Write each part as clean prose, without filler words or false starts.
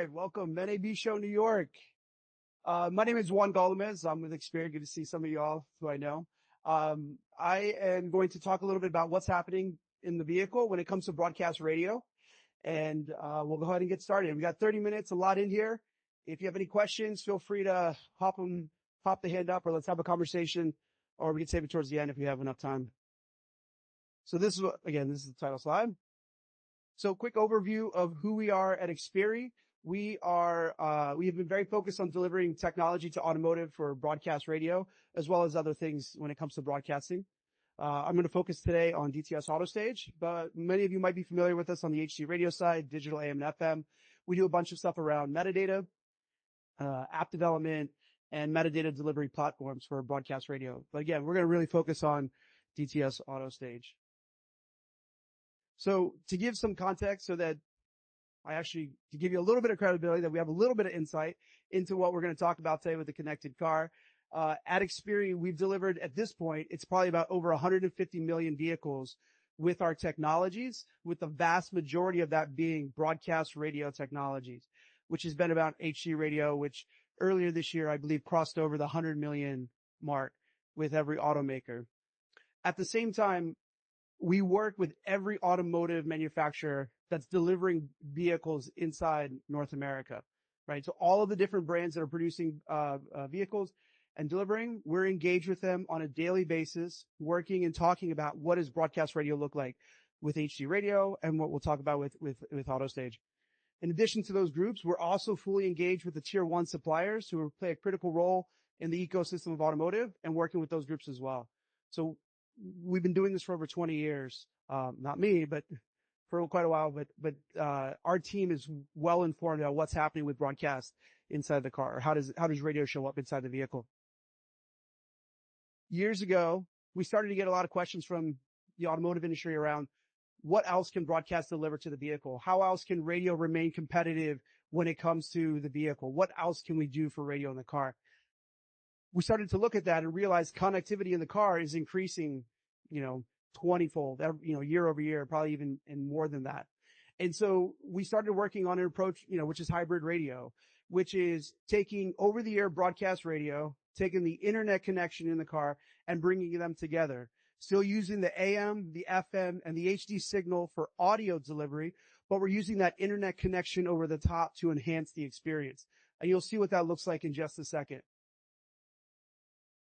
right, welcome, NAB Show New York. My name is Juan Galdamez. I'm with Xperi. Good to see some of y'all who I know. I am going to talk a little bit about what's happening in the vehicle when it comes to broadcast radio. And we'll go ahead and get started. We got 30 minutes, a lot in here. If you have any questions, feel free to pop the hand up, or let's have a conversation, or we can save it towards the end if we have enough time. So this is the title slide. So quick overview of who we are at Xperi. We have been very focused on delivering technology to automotive for broadcast radio, as well as other things when it comes to broadcasting. I'm going to focus today on DTS AutoStage, but many of you might be familiar with us on the HD radio side, digital AM and FM. We do a bunch of stuff around metadata, app development, and metadata delivery platforms for broadcast radio. But again, we're going to really focus on DTS AutoStage. So to give some context so that to give you a little bit of credibility, that we have a little bit of insight into what we're going to talk about today with the connected car. At Xperi, we've delivered at this point, it's probably about over 150 million vehicles with our technologies, with the vast majority of that being broadcast radio technologies, which has been about HD radio, which earlier this year, I believe, crossed over the 100 million mark with every automaker. At the same time, we work with every automotive manufacturer that's delivering vehicles inside North America, right? So all of the different brands that are producing vehicles and delivering, we're engaged with them on a daily basis, working and talking about what does broadcast radio look like with HD radio and what we'll talk about with AutoStage. In addition to those groups, we're also fully engaged with the tier 1 suppliers who play a critical role in the ecosystem of automotive and working with those groups as well. So we've been doing this for over 20 years. Not me, but for quite a while, but our team is well informed about what's happening with broadcast inside the car. How does radio show up inside the vehicle? Years ago, we started to get a lot of questions from the automotive industry around what else can broadcast deliver to the vehicle? How else can radio remain competitive when it comes to the vehicle? What else can we do for radio in the car? We started to look at that and realize connectivity in the car is increasing, 20-fold, year over year, probably even more than that. And so we started working on an approach, which is hybrid radio, which is taking over-the-air broadcast radio, taking the internet connection in the car and bringing them together. Still using the AM, the FM, and the HD signal for audio delivery, but we're using that internet connection over the top to enhance the experience. And you'll see what that looks like in just a second.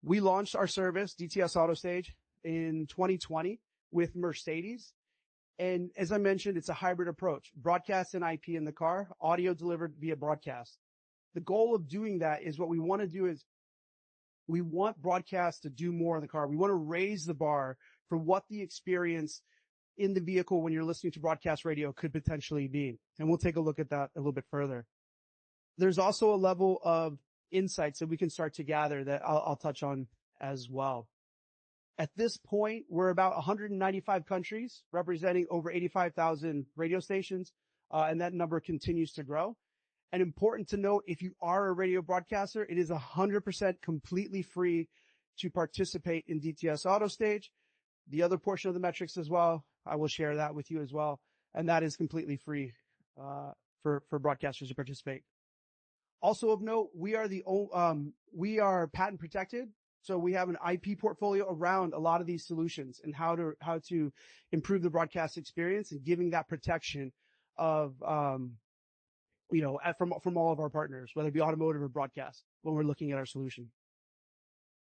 We launched our service, DTS AutoStage, in 2020 with Mercedes. And as I mentioned, it's a hybrid approach. Broadcast and IP in the car, audio delivered via broadcast. The goal of doing that is what we want to do is we want broadcast to do more in the car. We want to raise the bar for what the experience in the vehicle when you're listening to broadcast radio could potentially be. And we'll take a look at that a little bit further. There's also a level of insights that we can start to gather that I'll touch on as well. At this point, we're about 195 countries, representing over 85,000 radio stations, and that number continues to grow. And important to note, if you are a radio broadcaster, it is 100% completely free to participate in DTS AutoStage. The other portion of the metrics as well, I will share that with you as well, and that is completely free for broadcasters to participate. Also of note, we are patent protected, so we have an IP portfolio around a lot of these solutions and how to improve the broadcast experience and giving that protection of from all of our partners, whether it be automotive or broadcast, when we're looking at our solution.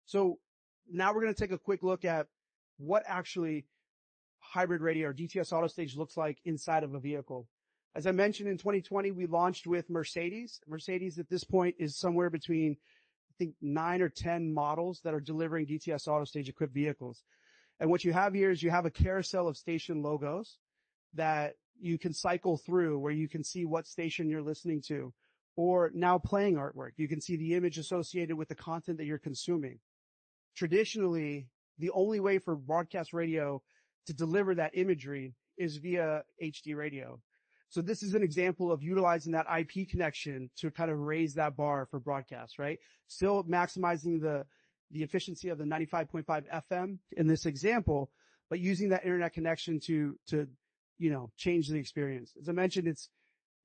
So now we're going to take a quick look at what actually hybrid radio or DTS AutoStage looks like inside of a vehicle. As I mentioned, in 2020, we launched with Mercedes. Mercedes at this point is somewhere between, I think, 9 or 10 models that are delivering DTS AutoStage equipped vehicles. And what you have here is you have a carousel of station logos that you can cycle through where you can see what station you're listening to, or now playing artwork. You can see the image associated with the content that you're consuming. Traditionally, the only way for broadcast radio to deliver that imagery is via HD radio. So this is an example of utilizing that IP connection to kind of raise that bar for broadcast, right? Still maximizing the efficiency of the 95.5 FM in this example, but using that internet connection to change the experience. As I mentioned,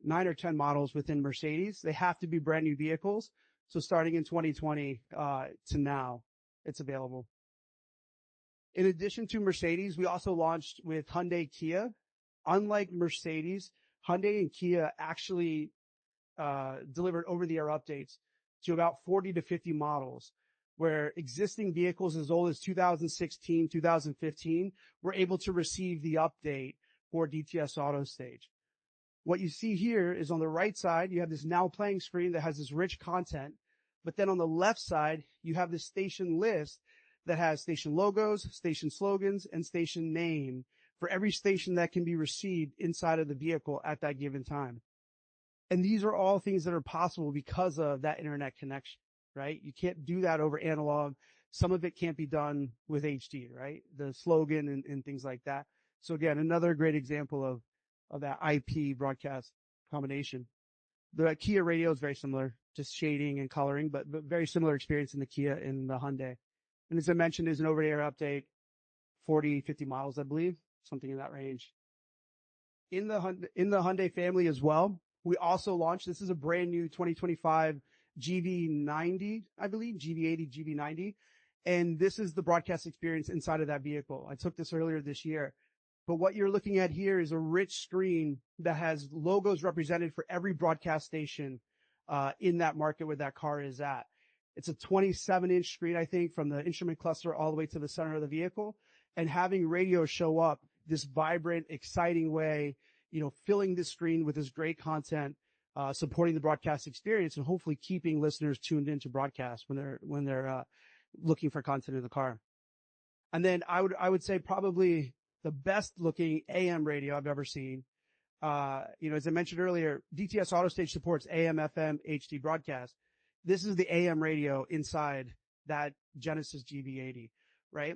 9 or 10 models within Mercedes. They have to be brand new vehicles. So starting in 2020 to now, it's available. In addition to Mercedes, we also launched with Hyundai Kia. Unlike Mercedes, Hyundai and Kia actually delivered over-the-air updates to about 40 to 50 models, where existing vehicles as old as 2016, 2015 were able to receive the update for DTS AutoStage. What you see here is on the right side, you have this now playing screen that has this rich content, but then on the left side, you have this station list that has station logos, station slogans, and station name for every station that can be received inside of the vehicle at that given time. And these are all things that are possible because of that internet connection, right? You can't do that over analog. Some of it can't be done with HD, right? The slogan and things like that. So again, another great example of that IP broadcast combination. The Kia radio is very similar, just shading and coloring, but very similar experience in the Kia and the Hyundai. And as I mentioned, there's an over-the-air update, 40, 50 miles, I believe, something in that range. In the Hyundai family as well, we also launched, this is a brand new 2025 GV90, I believe, GV80, GV90. And this is the broadcast experience inside of that vehicle. I took this earlier this year. But what you're looking at here is a rich screen that has logos represented for every broadcast station in that market where that car is at. It's a 27-inch screen, I think, from the instrument cluster all the way to the center of the vehicle. And having radio show up this vibrant, exciting way, filling the screen with this great content, supporting the broadcast experience and hopefully keeping listeners tuned into broadcast when they're looking for content in the car. And then I would say probably the best looking AM radio I've ever seen. As I mentioned earlier, DTS AutoStage supports AM, FM, HD broadcast. This is the AM radio inside that Genesis GV80, right?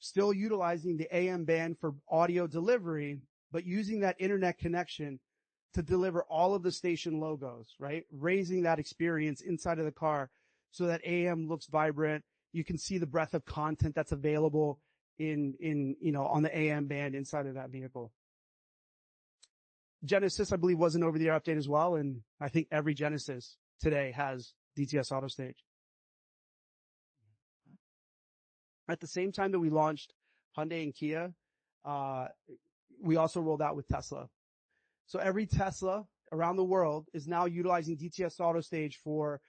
Still utilizing the AM band for audio delivery, but using that internet connection to deliver all of the station logos, right? Raising that experience inside of the car so that AM looks vibrant. You can see the breadth of content that's available on the AM band inside of that vehicle. Genesis, I believe, was an over-the-air update as well, and I think every Genesis today has DTS AutoStage. At the same time that we launched Hyundai and Kia, we also rolled out with Tesla. So every Tesla around the world is now utilizing DTS AutoStage for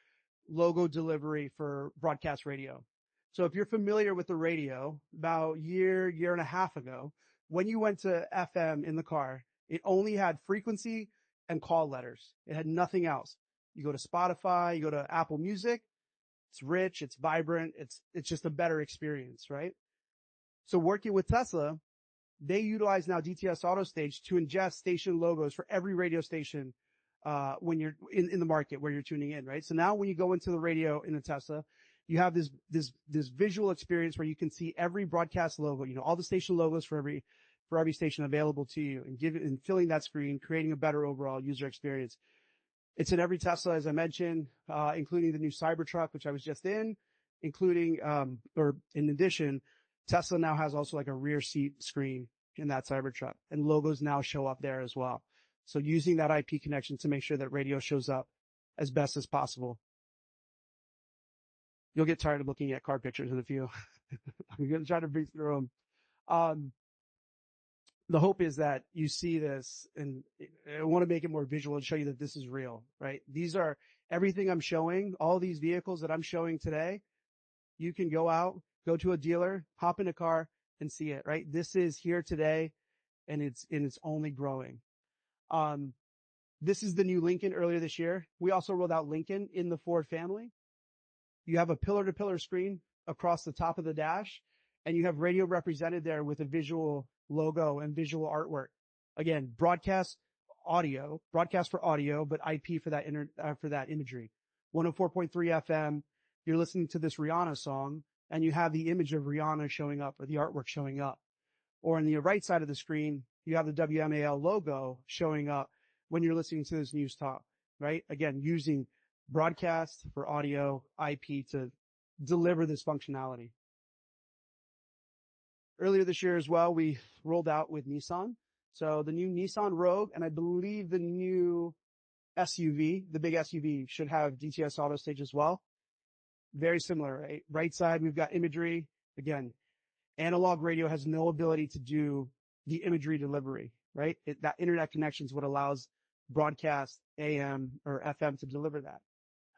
logo delivery for broadcast radio. So if you're familiar with the radio, about a year and a half ago, when you went to FM in the car, it only had frequency and call letters. It had nothing else. You go to Spotify, you go to Apple Music, it's rich, it's vibrant, it's just a better experience, right? So working with Tesla, they utilize now DTS AutoStage to ingest station logos for every radio station, when you're in the market where you're tuning in, right? So now when you go into the radio in a Tesla, you have this visual experience where you can see every broadcast logo, all the station logos for every station available to you and filling that screen, creating a better overall user experience. It's in every Tesla, as I mentioned, including the new Cybertruck, which I was just in, in addition, Tesla now has also like a rear seat screen in that Cybertruck, and logos now show up there as well. So using that IP connection to make sure that radio shows up as best as possible. You'll get tired of looking at car pictures in a few. I'm going to try to breeze through them. The hope is that you see this, and I want to make it more visual and show you that this is real, right? These are everything I'm showing, all these vehicles that I'm showing today. You can go out, go to a dealer, hop in a car and see it, right? This is here today, and it's only growing. This is the new Lincoln earlier this year. We also rolled out Lincoln in the Ford family. You have a pillar-to-pillar screen across the top of the dash, and you have radio represented there with a visual logo and visual artwork. Again, broadcast for audio, but IP for that imagery. 104.3 FM. You're listening to this Rihanna song, and you have the image of Rihanna showing up or the artwork showing up. Or on the right side of the screen, you have the WMAL logo showing up when you're listening to this news talk, right? Again, using broadcast for audio, IP to deliver this functionality. Earlier this year as well, we rolled out with Nissan. So the new Nissan Rogue, and I believe the new SUV, the big SUV should have DTS AutoStage as well. Very similar, right? Right side, we've got imagery. Again, analog radio has no ability to do the imagery delivery, right? That internet connection is what allows broadcast AM or FM to deliver that.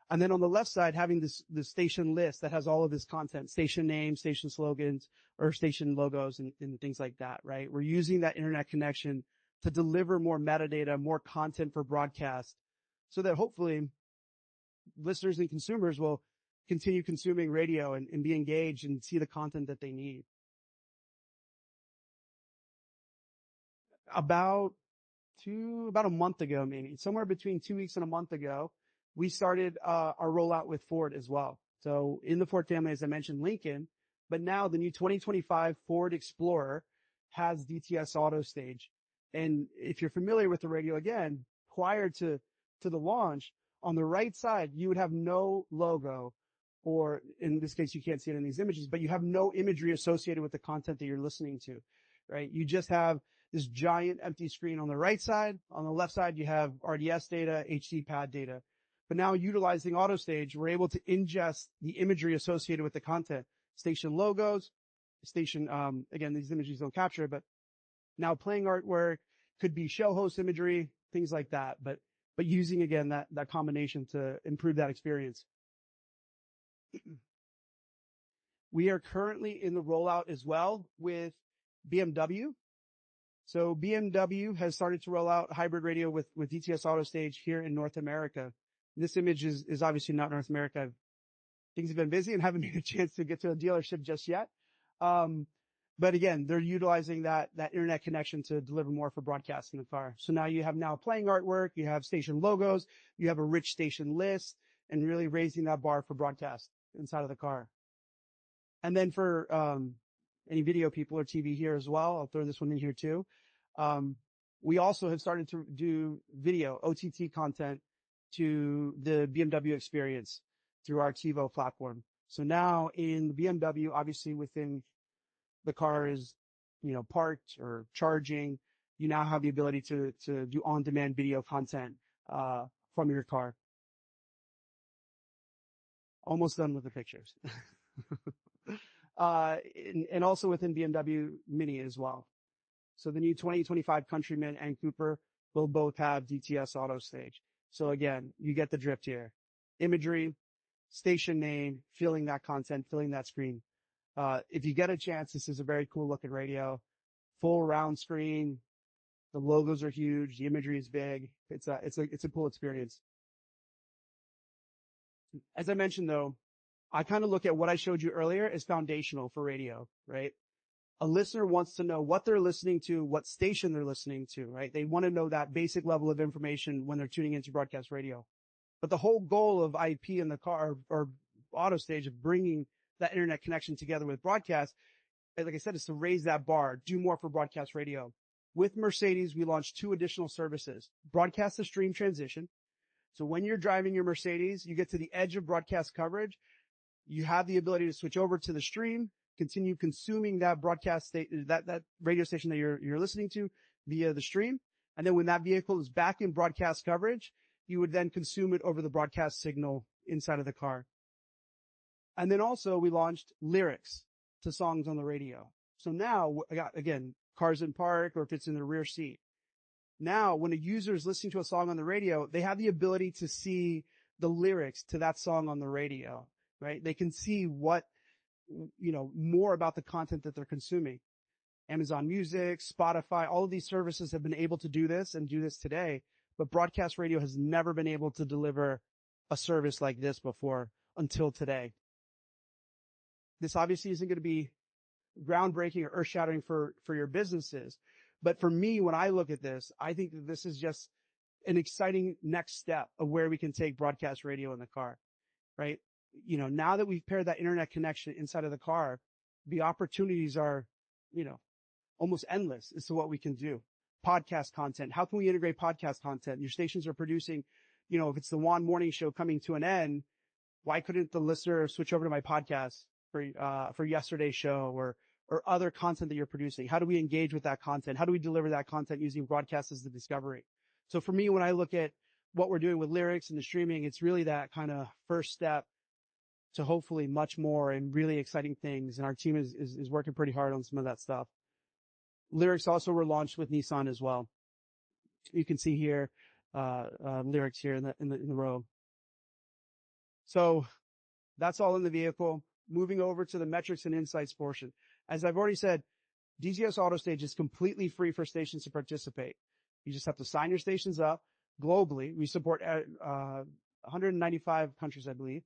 And then on the left side, having the station list that has all of this content, station names, station slogans, or station logos and things like that, right? We're using that internet connection to deliver more metadata, more content for broadcast so that hopefully listeners and consumers will continue consuming radio and be engaged and see the content that they need. About a month ago, maybe somewhere between 2 weeks and a month ago, we started our rollout with Ford as well. So in the Ford family, as I mentioned, Lincoln, but now the new 2025 Ford Explorer has DTS AutoStage. And if you're familiar with the radio, again, prior to the launch, on the right side, you would have no logo, or in this case, you can't see it in these images, but you have no imagery associated with the content that you're listening to, right? You just have this giant empty screen on the right side. On the left side, you have RDS data, HD pad data. But now utilizing AutoStage, we're able to ingest the imagery associated with the content, station logos, station, again, these images don't capture it, but now playing artwork could be show host imagery, things like that. But using again, that combination to improve that experience. We are currently in the rollout as well with BMW. So BMW has started to roll out hybrid radio with DTS AutoStage here in North America. This image is obviously not North America. Things have been busy and haven't made a chance to get to a dealership just yet. But again, they're utilizing that internet connection to deliver more for broadcast in the car. So now you have playing artwork, you have station logos, you have a rich station list, and really raising that bar for broadcast inside of the car. And then for any video people or TV here as well, I'll throw this one in here too. We also have started to do video, OTT content to the BMW experience through our TiVo platform. So now in the BMW, obviously within the car is, parked or charging, you now have the ability to do on-demand video content, from your car. Almost done with the pictures. And also within BMW Mini as well. So the new 2025 Countryman and Cooper will both have DTS AutoStage. So again, you get the drift here. Imagery, station name, filling that content, filling that screen. If you get a chance, this is a very cool looking radio. Full round screen. The logos are huge. The imagery is big. It's a cool experience. As I mentioned though, I kind of look at what I showed you earlier as foundational for radio, right? A listener wants to know what they're listening to, what station they're listening to, right? They want to know that basic level of information when they're tuning into broadcast radio. But the whole goal of IP in the car or AutoStage of bringing that internet connection together with broadcast, like I said, is to raise that bar, do more for broadcast radio. With Mercedes, we launched 2 additional services. Broadcast to stream transition. So when you're driving your Mercedes, you get to the edge of broadcast coverage. You have the ability to switch over to the stream, continue consuming that broadcast that radio station that you're listening to via the stream. And then when that vehicle is back in broadcast coverage, you would then consume it over the broadcast signal inside of the car. And then also we launched lyrics to songs on the radio. So now, again, cars in park or if it's in the rear seat. Now, when a user is listening to a song on the radio, they have the ability to see the lyrics to that song on the radio, right? They can see what, more about the content that they're consuming. Amazon Music, Spotify, all of these services have been able to do this and do this today, but broadcast radio has never been able to deliver a service like this before until today. This obviously isn't going to be groundbreaking or earth-shattering for your businesses. But for me, when I look at this, I think that this is just an exciting next step of where we can take broadcast radio in the car, right? Now that we've paired that internet connection inside of the car, the opportunities are, almost endless as to what we can do. Podcast content. How can we integrate podcast content? Your stations are producing, if it's the Juan morning show coming to an end, why couldn't the listener switch over to my podcast for yesterday's show or other content that you're producing? How do we engage with that content? How do we deliver that content using broadcast as the discovery? So for me, when I look at what we're doing with lyrics and the streaming, it's really that kind of first step to hopefully much more and really exciting things. And our team is working pretty hard on some of that stuff. Lyrics also were launched with Nissan as well. You can see here, lyrics here in the row. So that's all in the vehicle. Moving over to the metrics and insights portion. As I've already said, DTS AutoStage is completely free for stations to participate. You just have to sign your stations up globally. We support 195 countries, I believe.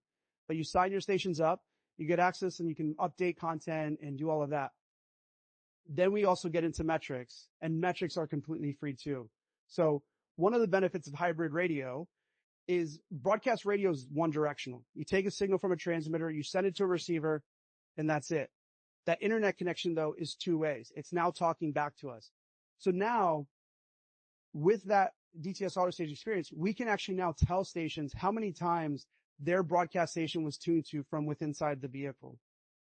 But you sign your stations up, you get access, and you can update content and do all of that. Then we also get into metrics, and metrics are completely free too. So one of the benefits of hybrid radio is broadcast radio is one directional. You take a signal from a transmitter, you send it to a receiver, and that's it. That internet connection, though, is two ways. It's now talking back to us. So now, with that DTS AutoStage experience, we can actually now tell stations how many times their broadcast station was tuned to from within inside the vehicle.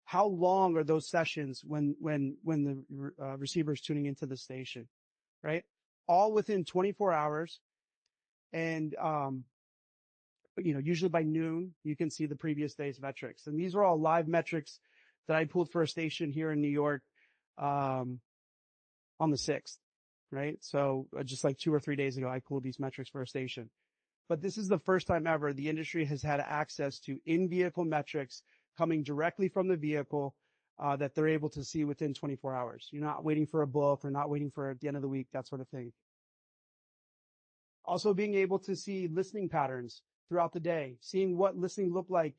How long are those sessions when the receiver is tuning into the station, right? All within 24 hours. And, usually by noon, you can see the previous day's metrics. And these are all live metrics that I pulled for a station here in New York, on the 6th, right? So just like 2 or 3 days ago, I pulled these metrics for a station. But this is the first time ever the industry has had access to in-vehicle metrics coming directly from the vehicle, that they're able to see within 24 hours. You're not waiting for a book or not waiting for at the end of the week, that sort of thing. Also being able to see listening patterns throughout the day, seeing what listening looked like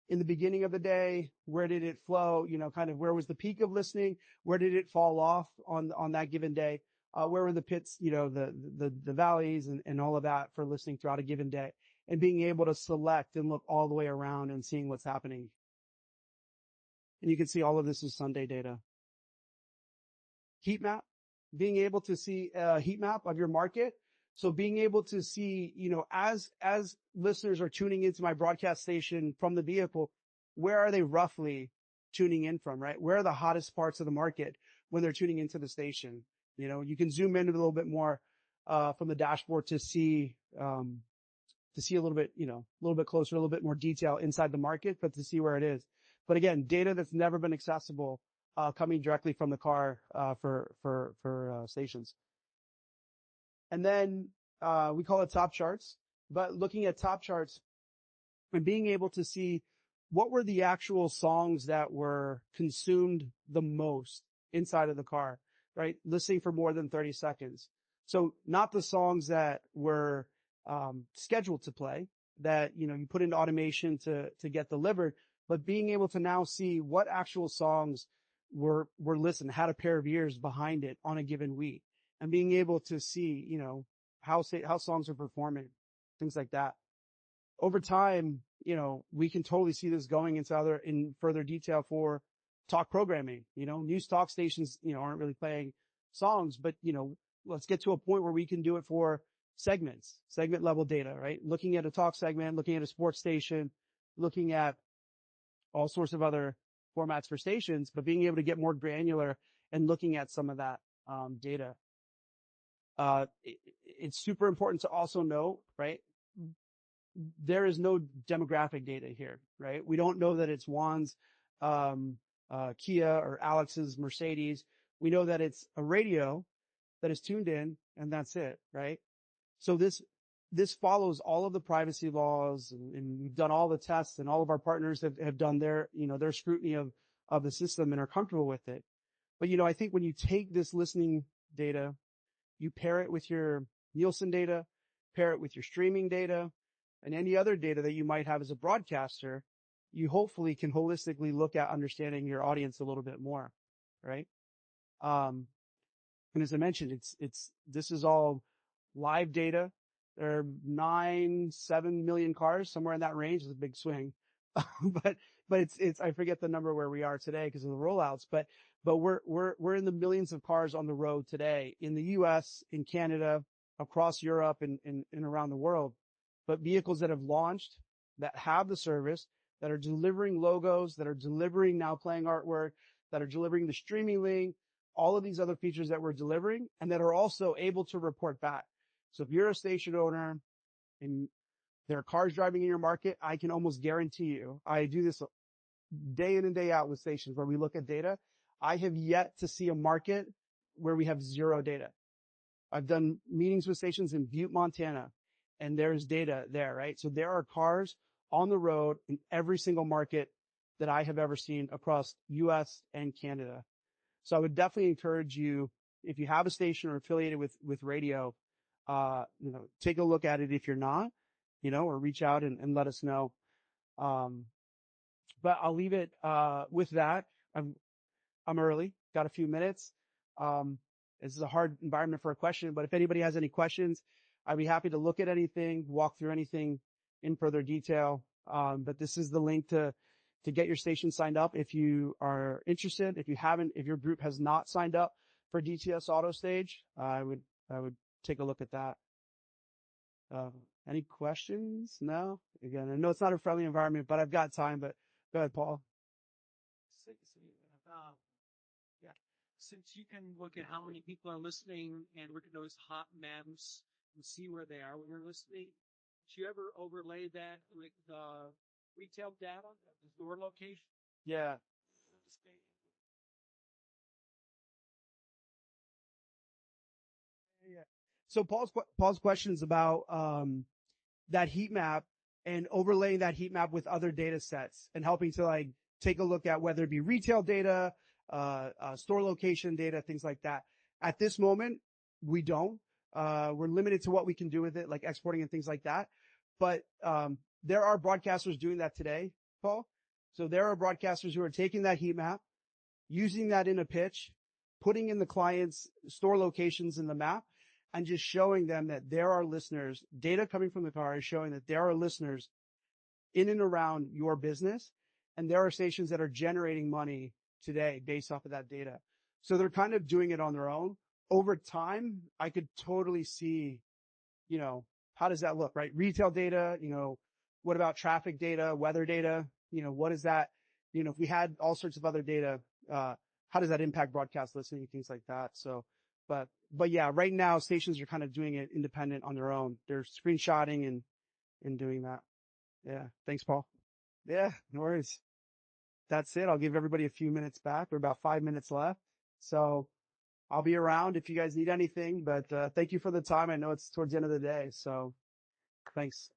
in the beginning of the day, where did it flow, kind of where was the peak of listening, where did it fall off on that given day, where were the pits, the valleys and all of that for listening throughout a given day, and being able to select and look all the way around and seeing what's happening. And you can see all of this is Sunday data. Heat map, being able to see a heat map of your market. So being able to see, as listeners are tuning into my broadcast station from the vehicle, where are they roughly tuning in from, right? Where are the hottest parts of the market when they're tuning into the station? You can zoom in a little bit more, from the dashboard to see a little bit, a little bit closer, a little bit more detail inside the market, but to see where it is. But again, data that's never been accessible, coming directly from the car, for stations. And then, we call it top charts, but looking at top charts and being able to see what were the actual songs that were consumed the most inside of the car, right? Listening for more than 30 seconds. So not the songs that were, scheduled to play that, you put into automation to get delivered, but being able to now see what actual songs were listened, had a pair of ears behind it on a given week. And being able to see, how songs are performing, things like that. Over time, we can totally see this going into in further detail for talk programming. News talk stations, aren't really playing songs, but, let's get to a point where we can do it for segment level data, right? Looking at a talk segment, looking at a sports station, looking at all sorts of other formats for stations, but being able to get more granular and looking at some of that, data. It's super important to also know, right? There is no demographic data here, right? We don't know that it's Juan's, Kia or Alex's Mercedes. We know that it's a radio that is tuned in and that's it, right? So this follows all of the privacy laws and we've done all the tests and all of our partners have done their scrutiny of the system and are comfortable with it. But, I think when you take this listening data, you pair it with your Nielsen data, pair it with your streaming data, and any other data that you might have as a broadcaster, you hopefully can holistically look at understanding your audience a little bit more, right? And as I mentioned, this is all live data. There are 7 million cars, somewhere in that range. It's a big swing. but it's, I forget the number where we are today because of the rollouts, but we're in the millions of cars on the road today in the US, in Canada, across Europe and around the world. But vehicles that have launched, that have the service, that are delivering logos, that are delivering now playing artwork, that are delivering the streaming link, all of these other features that we're delivering and that are also able to report back. So if you're a station owner and there are cars driving in your market, I can almost guarantee you, I do this day in and day out with stations where we look at data. I have yet to see a market where we have zero data. I've done meetings with stations in Butte, Montana, and there's data there, right? So there are cars on the road in every single market that I have ever seen across US and Canada. So I would definitely encourage you, if you have a station or affiliated with radio, take a look at it if you're not, or reach out and let us know. But I'll leave it, with that. I'm early, got a few minutes. This is a hard environment for a question, but if anybody has any questions, I'd be happy to look at anything, walk through anything in further detail. But this is the link to get your station signed up. If you are interested, if your group has not signed up for DTS AutoStage, I would take a look at that. Any questions? No? Again, I know it's not a friendly environment, but I've got time, but go ahead, Paul. Yeah. Since you can look at how many people are listening and look at those hot maps and see where they are when you're listening, do you ever overlay that with the retail data, the store location? Yeah. Yeah. So Paul's question is about that heat map and overlaying that heat map with other data sets and helping to take a look at whether it be retail data, store location data, things like that. At this moment, we don't. We're limited to what we can do with it, like exporting and things like that. But there are broadcasters doing that today, Paul. So there are broadcasters who are taking that heat map, using that in a pitch, putting in the client's store locations in the map, and just showing them that there are listeners. Data coming from the car is showing that there are listeners in and around your business, and there are stations that are generating money today based off of that data. So they're kind of doing it on their own. Over time, I could totally see, how does that look, right? Retail data, what about traffic data, weather data? What is that? If we had all sorts of other data, how does that impact broadcast listening, things like that? So, but yeah, right now stations are kind of doing it independent on their own. They're screenshotting and doing that. Yeah. Thanks, Paul. Yeah, no worries. That's it. I'll give everybody a few minutes back. We're about 5 minutes left. So I'll be around if you guys need anything, but, thank you for the time. I know it's towards the end of the day. So thanks.